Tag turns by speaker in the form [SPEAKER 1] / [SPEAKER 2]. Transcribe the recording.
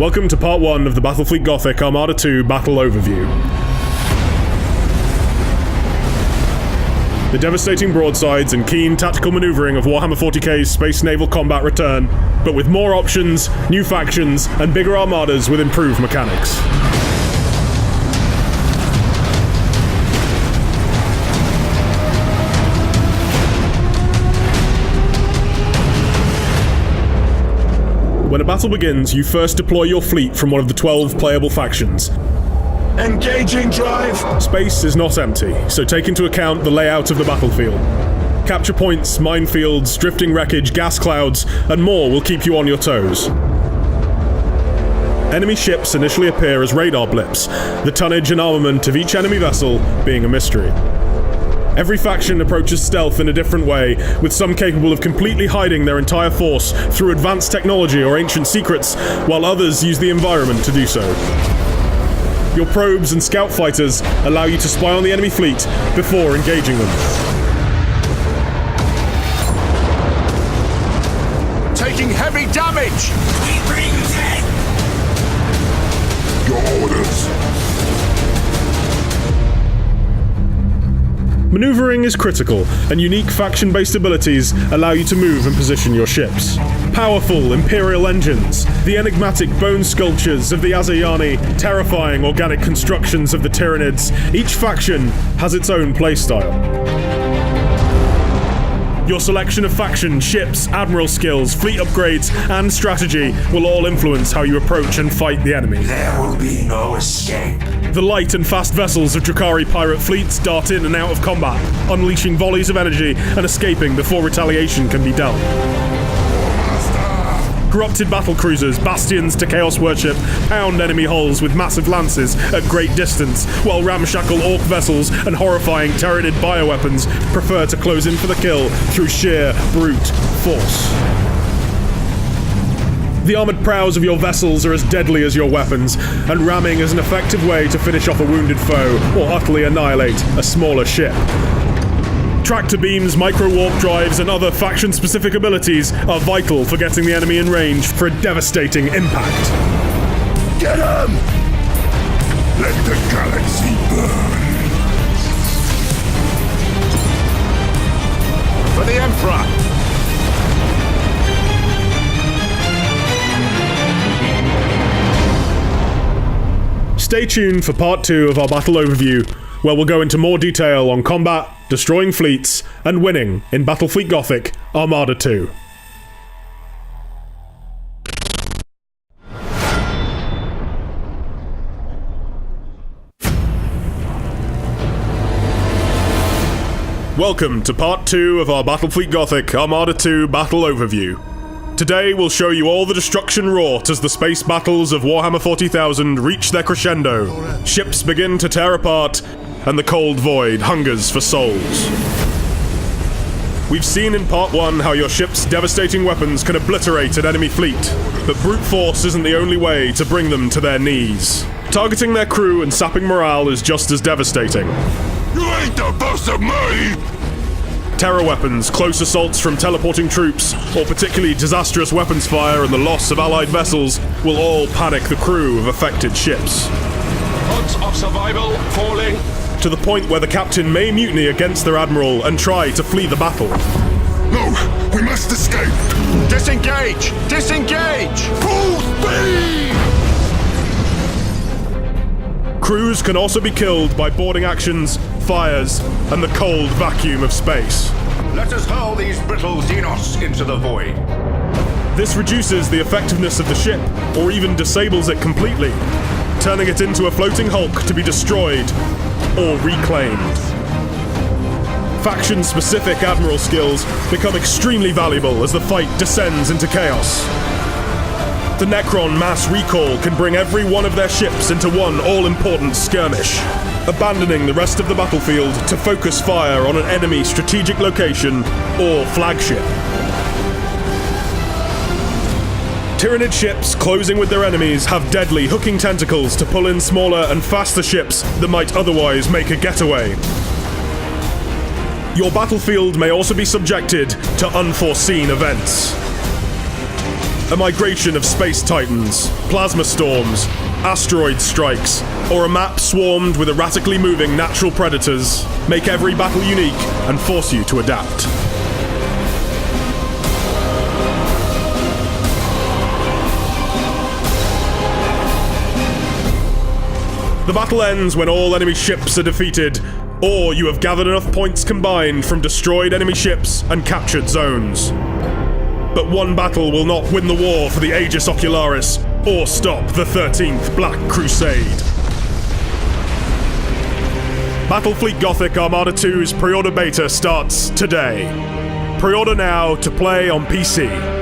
[SPEAKER 1] Welcome to part 1 of the Battlefleet Gothic Armada 2 Battle Overview. The devastating broadsides and keen tactical maneuvering of Warhammer 40k's space naval combat return, but with more options, new factions, and bigger armadas with improved mechanics. When a battle begins, you first deploy your fleet from one of the 12 playable factions.
[SPEAKER 2] Engaging drive!
[SPEAKER 1] Space is not empty, so take into account the layout of the battlefield. Capture points, minefields, drifting wreckage, gas clouds, and more will keep you on your toes. Enemy ships initially appear as radar blips, the tonnage and armament of each enemy vessel being a mystery. Every faction approaches stealth in a different way, with some capable of completely hiding their entire force through advanced technology or ancient secrets, while others use the environment to do so. Your probes and scout fighters allow you to spy on the enemy fleet before engaging them.
[SPEAKER 2] Taking heavy damage! Your orders!
[SPEAKER 1] Maneuvering is critical, and unique faction-based abilities allow you to move and position your ships. Powerful Imperial engines, the enigmatic bone sculptures of the Azayani, terrifying organic constructions of the Tyranids, each faction has its own playstyle. Your selection of faction, ships, admiral skills, fleet upgrades, and strategy will all influence how you approach and fight the enemy.
[SPEAKER 2] There will be no escape.
[SPEAKER 1] The light and fast vessels of Drakari pirate fleets dart in and out of combat, unleashing volleys of energy and escaping before retaliation can be dealt. Corrupted battlecruisers, bastions to chaos worship, pound enemy hulls with massive lances at great distance, while ramshackle orc vessels and horrifying Tyranid bioweapons prefer to close in for the kill through sheer brute force. The armoured prows of your vessels are as deadly as your weapons, and ramming is an effective way to finish off a wounded foe or utterly annihilate a smaller ship. Tractor beams, micro-warp drives, and other faction-specific abilities are vital for getting the enemy in range for a devastating impact.
[SPEAKER 2] Get him! Let the galaxy burn! For the Emperor!
[SPEAKER 1] Stay tuned for part 2 of our battle overview, where we'll go into more detail on combat, destroying fleets, and winning in Battlefleet Gothic Armada 2. Welcome to part 2 of our Battlefleet Gothic Armada 2 battle overview. Today we'll show you all the destruction wrought as the space battles of Warhammer 40,000 reach their crescendo, ships begin to tear apart, and the cold void hungers for souls. We've seen in part 1 how your ship's devastating weapons can obliterate an enemy fleet, but brute force isn't the only way to bring them to their knees. Targeting their crew and sapping morale is just as devastating.
[SPEAKER 2] You ain't the boss of me!
[SPEAKER 1] Terror weapons, close assaults from teleporting troops, or particularly disastrous weapons fire and the loss of allied vessels will all panic the crew of affected ships.
[SPEAKER 2] Odds of survival falling.
[SPEAKER 1] To the point where the captain may mutiny against their admiral and try to flee the battle.
[SPEAKER 2] No, we must escape! Disengage! Disengage! Full speed!
[SPEAKER 1] Crews can also be killed by boarding actions, fires, and the cold vacuum of space.
[SPEAKER 2] Let us hurl these brittle Xenos into the void.
[SPEAKER 1] This reduces the effectiveness of the ship, or even disables it completely, turning it into a floating hulk to be destroyed or reclaimed. Faction-specific admiral skills become extremely valuable as the fight descends into chaos. The Necron mass recall can bring every one of their ships into one all-important skirmish, abandoning the rest of the battlefield to focus fire on an enemy strategic location or flagship. Tyranid ships closing with their enemies have deadly hooking tentacles to pull in smaller and faster ships that might otherwise make a getaway. Your battlefield may also be subjected to unforeseen events. A migration of space titans, plasma storms, asteroid strikes, or a map swarmed with erratically moving natural predators make every battle unique and force you to adapt. The battle ends when all enemy ships are defeated, or you have gathered enough points combined from destroyed enemy ships and captured zones. But one battle will not win the war for the Aegis Ocularis, or stop the 13th Black Crusade. Battlefleet Gothic Armada 2's pre-order beta starts today. Pre-order now to play on PC.